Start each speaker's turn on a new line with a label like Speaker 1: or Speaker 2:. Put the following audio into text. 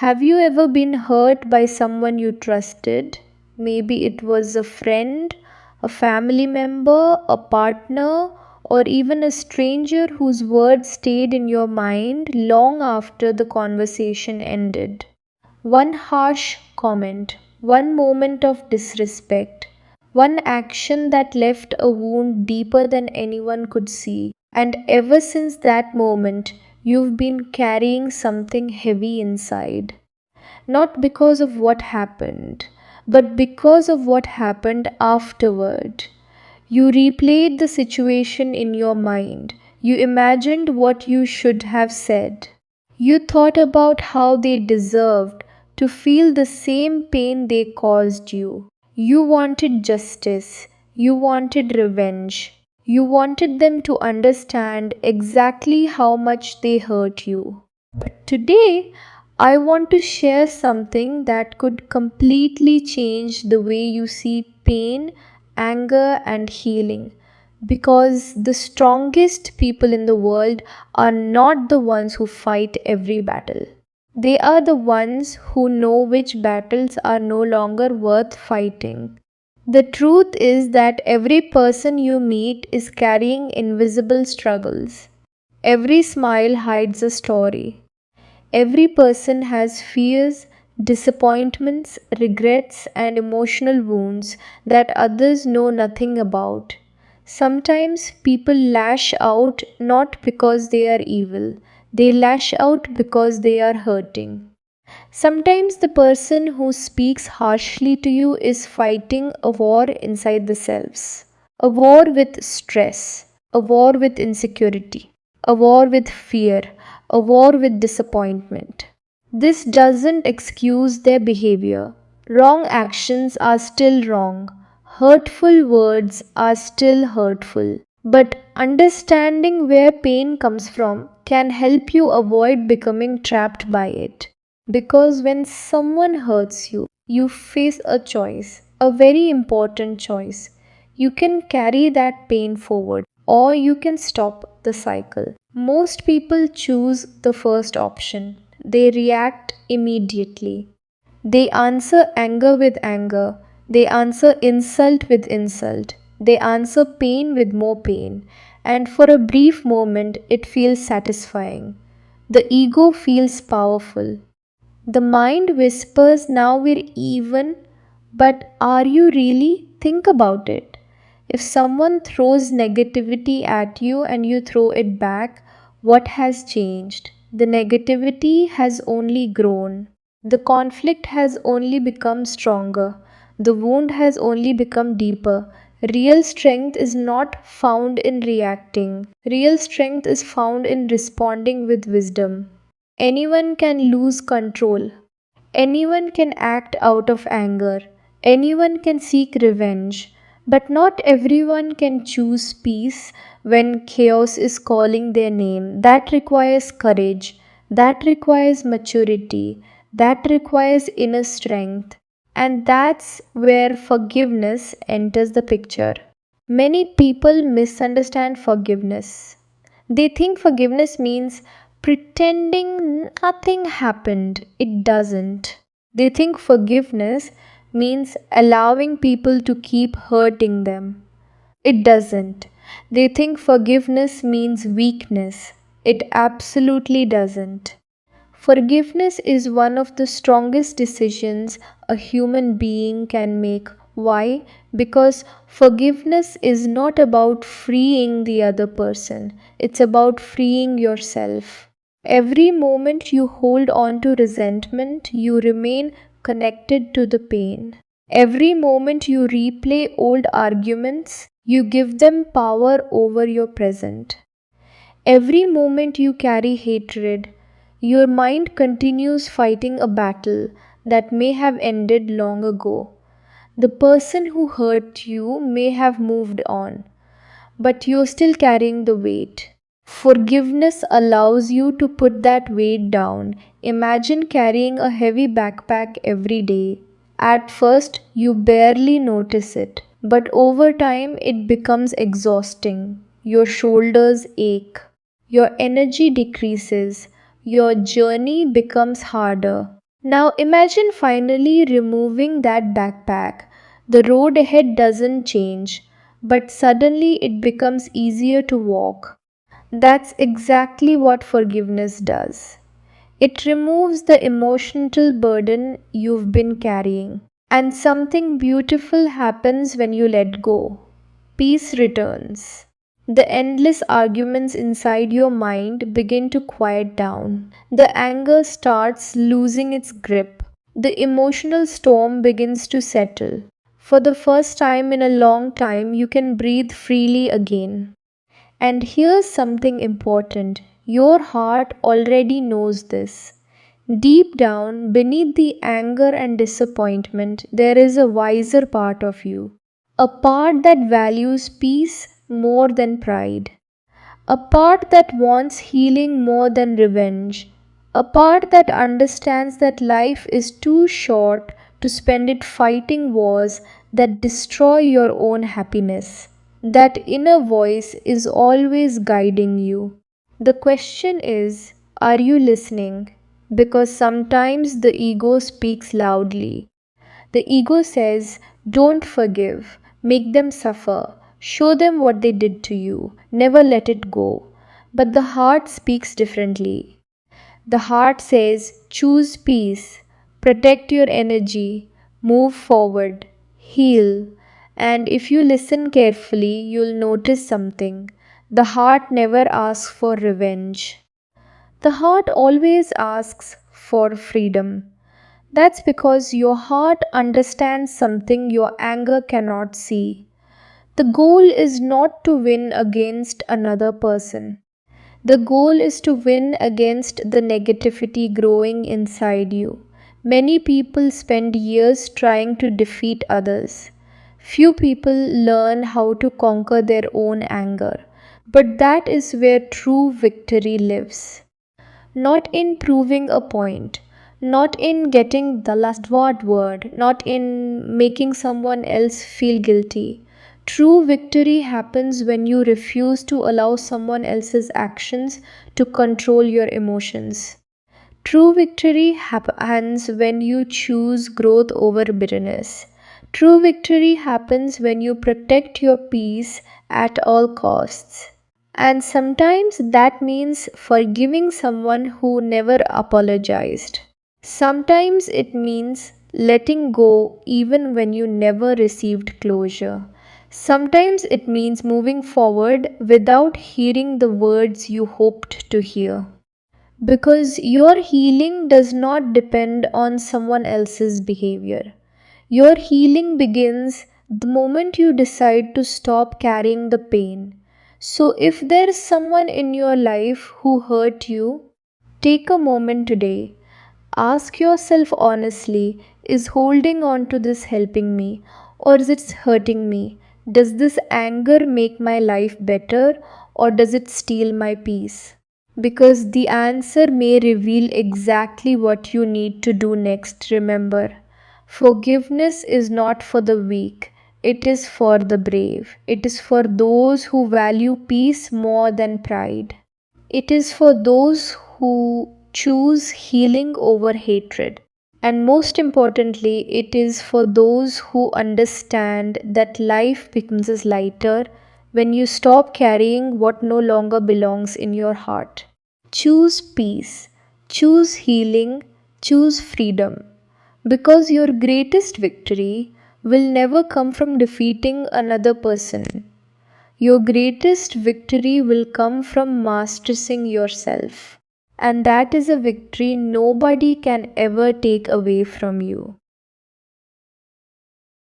Speaker 1: Have you ever been hurt by someone you trusted? Maybe it was a friend, a family member, a partner, or even a stranger whose words stayed in your mind long after the conversation ended. One harsh comment, one moment of disrespect, one action that left a wound deeper than anyone could see. And ever since that moment, you've been carrying something heavy inside. Not because of what happened, but because of what happened afterward. You replayed the situation in your mind. You imagined what you should have said. You thought about how they deserved to feel the same pain they caused you. You wanted justice. You wanted revenge. You wanted them to understand exactly how much they hurt you. But today, I want to share something that could completely change the way you see pain, anger, and healing. Because the strongest people in the world are not the ones who fight every battle. They are the ones who know which battles are no longer worth fighting. The truth is that every person you meet is carrying invisible struggles. Every smile hides a story. Every person has fears, disappointments, regrets, and emotional wounds that others know nothing about. Sometimes people lash out not because they are evil, they lash out because they are hurting. Sometimes the person who speaks harshly to you is fighting a war inside themselves. A war with stress, a war with insecurity, a war with fear, a war with disappointment. This doesn't excuse their behavior. Wrong actions are still wrong. Hurtful words are still hurtful. But understanding where pain comes from can help you avoid becoming trapped by it. Because when someone hurts you, you face a choice, a very important choice. You can carry that pain forward or you can stop the cycle. Most people choose the first option. They react immediately. They answer anger with anger. They answer insult with insult. They answer pain with more pain. And for a brief moment, it feels satisfying. The ego feels powerful. The mind whispers, now we're even, but are you really? Think about it. If someone throws negativity at you and you throw it back, what has changed? The negativity has only grown. The conflict has only become stronger. The wound has only become deeper. Real strength is not found in reacting. Real strength is found in responding with wisdom. Anyone can lose control. Anyone can act out of anger. Anyone can seek revenge. But not everyone can choose peace when chaos is calling their name. That requires courage. That requires maturity. That requires inner strength. And that's where forgiveness enters the picture. Many people misunderstand forgiveness. They think forgiveness means pretending nothing happened. It doesn't. They think forgiveness means allowing people to keep hurting them. It doesn't. They think forgiveness means weakness. It absolutely doesn't. Forgiveness is one of the strongest decisions a human being can make. Why? Because forgiveness is not about freeing the other person, it's about freeing yourself. Every moment you hold on to resentment, you remain connected to the pain. Every moment you replay old arguments, you give them power over your present. Every moment you carry hatred, your mind continues fighting a battle that may have ended long ago. The person who hurt you may have moved on, but you're still carrying the weight. Forgiveness allows you to put that weight down. Imagine carrying a heavy backpack every day. At first, you barely notice it, but over time, it becomes exhausting. Your shoulders ache. Your energy decreases. Your journey becomes harder. Now imagine finally removing that backpack. The road ahead doesn't change, but suddenly it becomes easier to walk. That's exactly what forgiveness does. It removes the emotional burden you've been carrying. And something beautiful happens when you let go. Peace returns. The endless arguments inside your mind begin to quiet down. The anger starts losing its grip. The emotional storm begins to settle. For the first time in a long time, you can breathe freely again. And here's something important: your heart already knows this. Deep down, beneath the anger and disappointment, there is a wiser part of you. A part that values peace more than pride. A part that wants healing more than revenge. A part that understands that life is too short to spend it fighting wars that destroy your own happiness. That inner voice is always guiding you. The question is, are you listening? Because sometimes the ego speaks loudly. The ego says, don't forgive, make them suffer, show them what they did to you, never let it go. But the heart speaks differently. The heart says, choose peace, protect your energy, move forward, heal. And if you listen carefully, you'll notice something. The heart never asks for revenge. The heart always asks for freedom. That's because your heart understands something your anger cannot see. The goal is not to win against another person. The goal is to win against the negativity growing inside you. Many people spend years trying to defeat others. Few people learn how to conquer their own anger. But that is where true victory lives. Not in proving a point, not in getting the last word, not in making someone else feel guilty. True victory happens when you refuse to allow someone else's actions to control your emotions. True victory happens when you choose growth over bitterness. True victory happens when you protect your peace at all costs. And sometimes that means forgiving someone who never apologized. Sometimes it means letting go even when you never received closure. Sometimes it means moving forward without hearing the words you hoped to hear. Because your healing does not depend on someone else's behavior. Your healing begins the moment you decide to stop carrying the pain. So, if there is someone in your life who hurt you, take a moment today. Ask yourself honestly, is holding on to this helping me or is it hurting me? Does this anger make my life better or does it steal my peace? Because the answer may reveal exactly what you need to do next. Remember, forgiveness is not for the weak, it is for the brave. It is for those who value peace more than pride. It is for those who choose healing over hatred. And most importantly, it is for those who understand that life becomes lighter when you stop carrying what no longer belongs in your heart. Choose peace, choose healing, choose freedom. Because your greatest victory will never come from defeating another person. Your greatest victory will come from mastering yourself. And that is a victory nobody can ever take away from you.